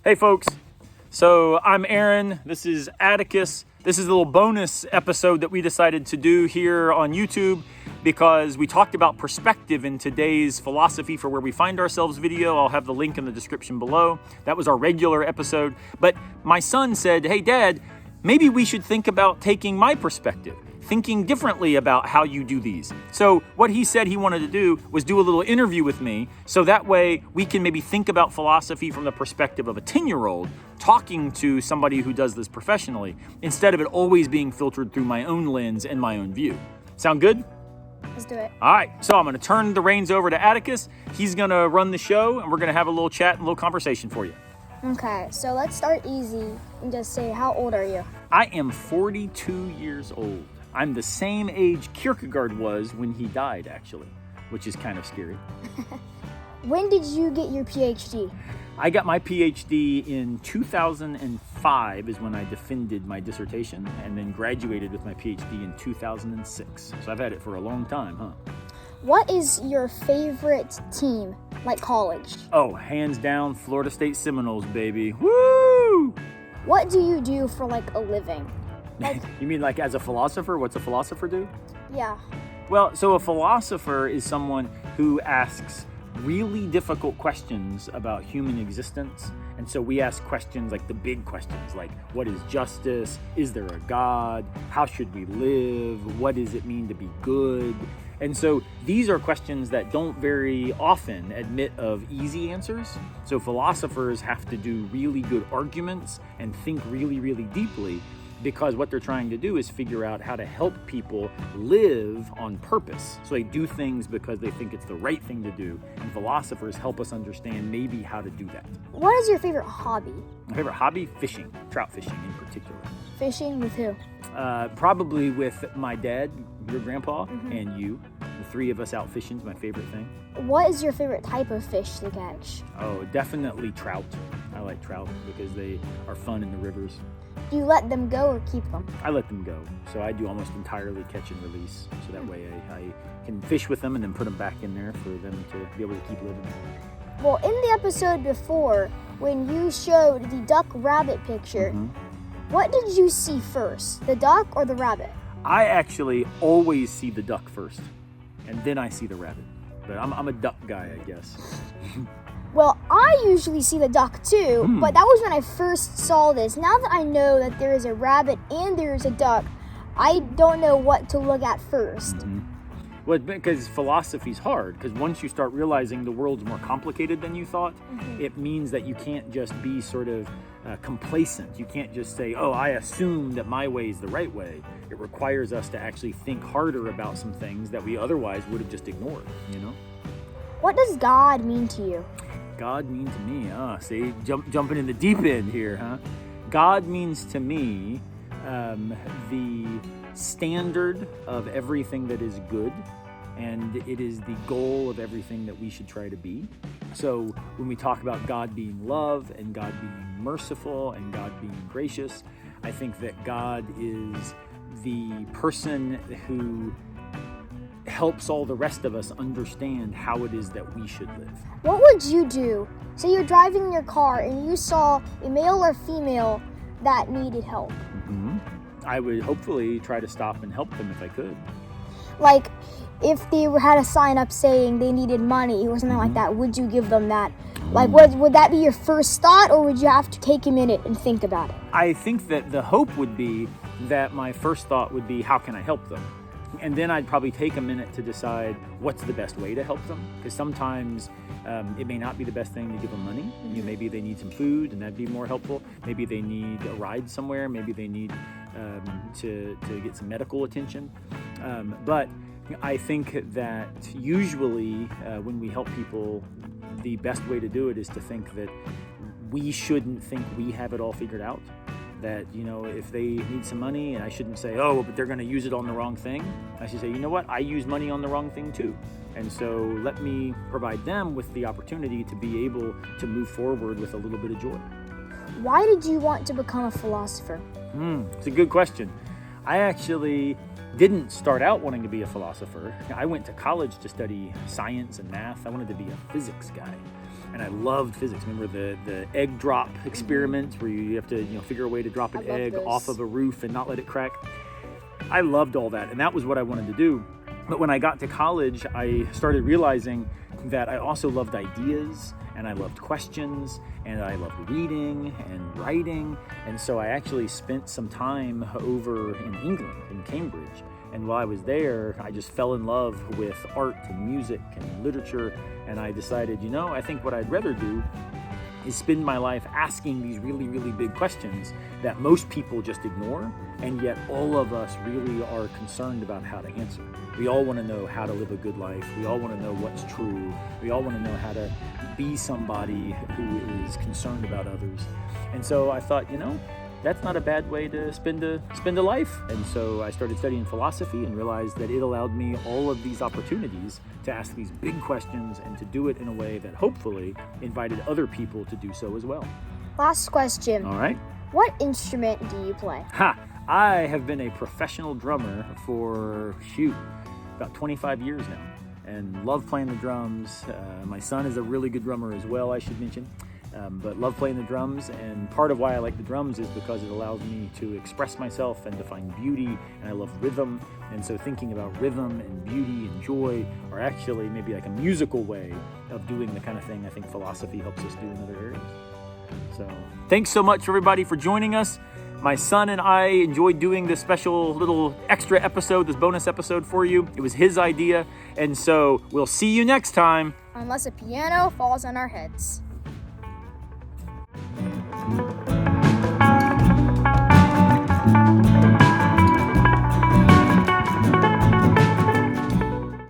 Hey folks, so I'm Aaron, this is Atticus. This is a little bonus episode that we decided to do here on YouTube because we talked about perspective in today's Philosophy for Where We Find Ourselves video. I'll have the link in the description below. That was our regular episode. But my son said, hey Dad, maybe we should think about taking my perspective, thinking differently about how you do these. So what he said he wanted to do was do a little interview with me, so that way we can maybe think about philosophy from the perspective of a 10-year-old talking to somebody who does this professionally, instead of it always being filtered through my own lens and my own view. Sound good? Let's do it. All right, so I'm gonna turn the reins over to Atticus. He's gonna run the show and we're gonna have a little chat and a little conversation for you. Okay, so let's start easy and just say, how old are you? I am 42 years old. I'm the same age Kierkegaard was when he died, actually, which is kind of scary. When did you get your PhD? I got my PhD in 2005 is when I defended my dissertation, and then graduated with my PhD in 2006. So I've had it for a long time, huh? What is your favorite team, like college? Oh, hands down, Florida State Seminoles, baby. Woo! What do you do for like a living? Like, You mean like as a philosopher? What's a philosopher do? yeah. Well, so a philosopher is someone who asks really difficult questions about human existence. And so we ask questions like the big questions, like what is justice? Is there a God? How should we live? What does it mean to be good? And so these are questions that don't very often admit of easy answers. So philosophers have to do really good arguments and think really, really deeply, because what they're trying to do is figure out how to help people live on purpose. So they do things because they think it's the right thing to do, and philosophers help us understand maybe how to do that. What is your favorite hobby? My favorite hobby? Fishing, trout fishing in particular. Fishing with who? Probably with my dad, your grandpa, and you. The three of us out fishing is my favorite thing. What is your favorite type of fish to catch? Oh, definitely trout. I like trout because they are fun in the rivers. Do you let them go or keep them? I let them go. So I do almost entirely catch and release. So that way I can fish with them and then put them back in there for them to be able to keep living. Well, in the episode before, when you showed the duck-rabbit picture, what did you see first, the duck or the rabbit? I actually always see the duck first, and then I see the rabbit. But I'm a duck guy, I guess. Well, I usually see the duck too, but that was when I first saw this. Now that I know that there is a rabbit and there is a duck, I don't know what to look at first. Well, because philosophy's hard, because once you start realizing the world's more complicated than you thought, it means that you can't just be sort of complacent. You can't just say, oh, I assume that my way is the right way. It requires us to actually think harder about some things that we otherwise would have just ignored, you know? What does God mean to you? God means to me, see, jumping in the deep end here, huh? God means to me the standard of everything that is good, and it is the goal of everything that we should try to be. So when we talk about God being love and God being merciful and God being gracious, I think that God is the person who helps all the rest of us understand how it is that we should live. What would you do? Say you're driving your car and you saw a male or female that needed help. I would hopefully try to stop and help them if I could. Like, if they had a sign up saying they needed money or something like that, would you give them that? Like, would that be your first thought, or would you have to take a minute and think about it? I think that the hope would be that my first thought would be, how can I help them? And then I'd probably take a minute to decide what's the best way to help them. Because sometimes it may not be the best thing to give them money. You know, maybe they need some food and that'd be more helpful. Maybe they need a ride somewhere. Maybe they need to get some medical attention. But I think that usually when we help people, the best way to do it is to think that we shouldn't think we have it all figured out. That, you know, if they need some money, and I shouldn't say, oh, but they're going to use it on the wrong thing. I should say, you know what, I use money on the wrong thing too. And so let me provide them with the opportunity to be able to move forward with a little bit of joy. Why did you want to become a philosopher? It's a good question. I actually didn't start out wanting to be a philosopher. I went to college to study science and math. I wanted to be a physics guy. and I loved physics. Remember the egg drop experiment where you have to figure a way to drop an egg off of a roof and not let it crack? I loved all that, and that was what I wanted to do. But when I got to college, I started realizing that I also loved ideas, and I loved questions, and I loved reading and writing. And so I actually spent some time over in England, in Cambridge. And while I was there, I just fell in love with art and music and literature. And I decided, I think what I'd rather do is spend my life asking these really, really big questions that most people just ignore, and yet all of us really are concerned about how to answer. We all want to know how to live a good life. We all want to know what's true. We all want to know how to be somebody who is concerned about others. And so I thought, that's not a bad way to spend a life. And so I started studying philosophy and realized that it allowed me all of these opportunities to ask these big questions and to do it in a way that hopefully invited other people to do so as well. Last question. All right. What instrument do you play? I have been a professional drummer for, about 25 years now, and love playing the drums. My son is a really good drummer as well, I should mention. But love playing the drums, and part of why I like the drums is because it allows me to express myself and to find beauty, and I love rhythm. And so thinking about rhythm and beauty and joy are actually maybe like a musical way of doing the kind of thing I think philosophy helps us do in other areas. So thanks so much everybody for joining us. My son and I enjoyed doing this special little extra episode, this bonus episode for you. It was his idea, and so we'll see you next time. Unless a piano falls on our heads. Thank you.